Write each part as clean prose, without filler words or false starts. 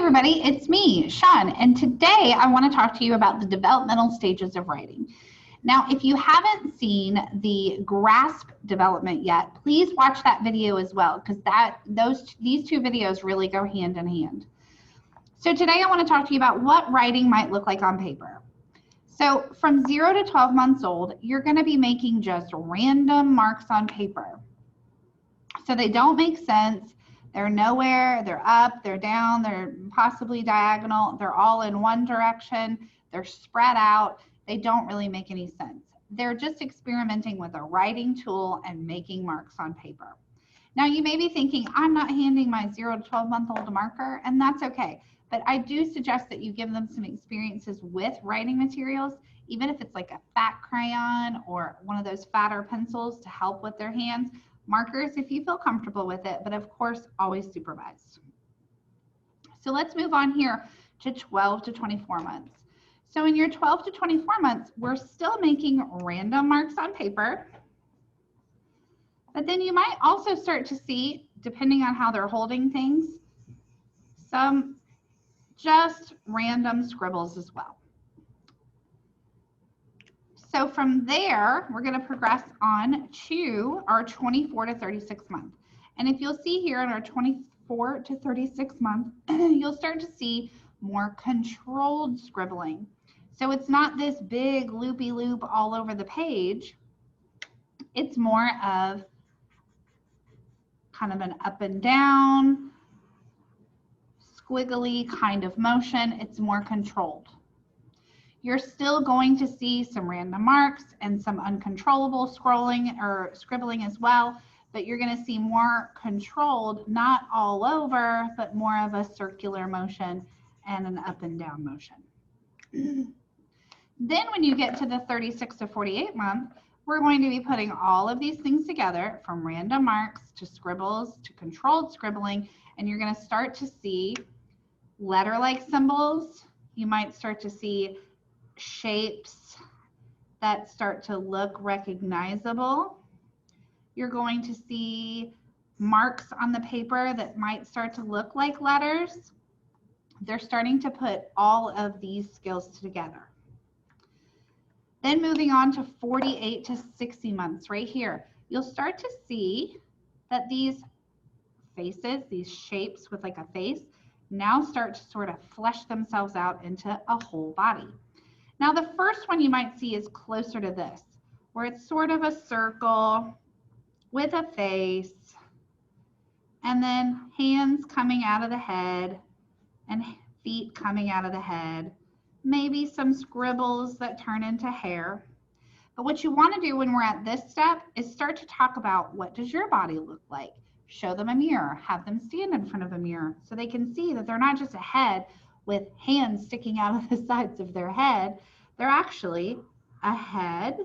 everybody, it's me, Sean, and today I want to talk to you about the developmental stages of writing. Now, if you haven't seen the GRASP development yet, please watch that video as well, because these two videos really go hand in hand. So today I want to talk to you about what writing might look like on paper. So from 0 to 12 months old, you're going to be making just random marks on paper. So they don't make sense. They're nowhere, they're up, they're down, they're possibly diagonal, they're all in one direction, they're spread out, they don't really make any sense. They're just experimenting with a writing tool and making marks on paper. Now you may be thinking, I'm not handing my 0 to 12-month-old a marker, and that's okay. But I do suggest that you give them some experiences with writing materials, even if it's like a fat crayon or one of those fatter pencils to help with their hands. Markers if you feel comfortable with it, but of course, always supervised. So let's move on here to 12 to 24 months. So in your 12 to 24 months, we're still making random marks on paper, but then you might also start to see, depending on how they're holding things, some just random scribbles as well. So from there, we're going to progress on to our 24 to 36 month. And if you'll see here in our 24 to 36 month, you'll start to see more controlled scribbling. So it's not this big loopy loop all over the page. It's more of kind of an up and down, squiggly kind of motion. It's more controlled. You're still going to see some random marks and some uncontrollable scrolling or scribbling as well, but you're going to see more controlled, not all over, but more of a circular motion and an up and down motion. Then when you get to the 36 to 48 month, we're going to be putting all of these things together, from random marks to scribbles to controlled scribbling, and you're going to start to see letter-like symbols. You might start to see shapes that start to look recognizable. You're going to see marks on the paper that might start to look like letters. They're starting to put all of these skills together. Then moving on to 48 to 60 months right here, you'll start to see that these faces, these shapes with like a face, now start to sort of flesh themselves out into a whole body. Now the first one you might see is closer to this, where it's sort of a circle with a face, and then hands coming out of the head and feet coming out of the head, maybe some scribbles that turn into hair. But what you want to do when we're at this step is start to talk about, what does your body look like? Show them a mirror, have them stand in front of a mirror so they can see that they're not just a head with hands sticking out of the sides of their head. They're actually a head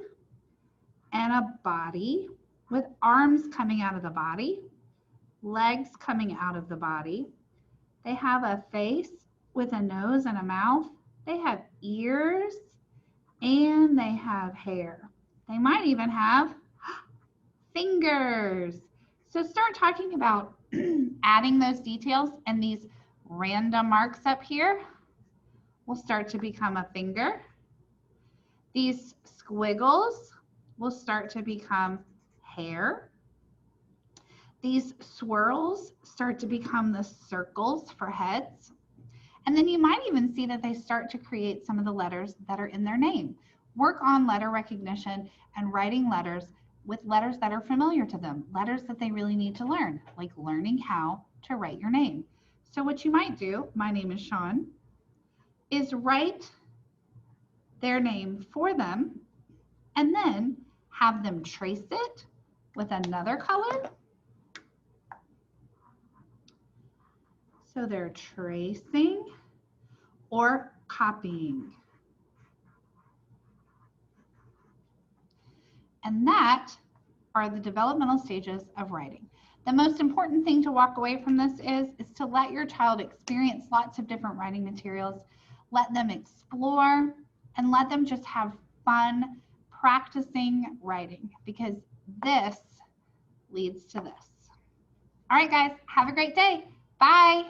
and a body with arms coming out of the body, legs coming out of the body. They have a face with a nose and a mouth. They have ears and they have hair. They might even have fingers. So start talking about adding those details, and these random marks up here will start to become a finger. These squiggles will start to become hair. These swirls start to become the circles for heads. And then you might even see that they start to create some of the letters that are in their name. Work on letter recognition and writing letters with letters that are familiar to them, letters that they really need to learn, like learning how to write your name. So what you might do, my name is Sean, is write their name for them and then have them trace it with another color. So they're tracing or copying. And that are the developmental stages of writing. The most important thing to walk away from this is to let your child experience lots of different writing materials, let them explore, and let them just have fun practicing writing, because this leads to this. All right, guys, have a great day. Bye.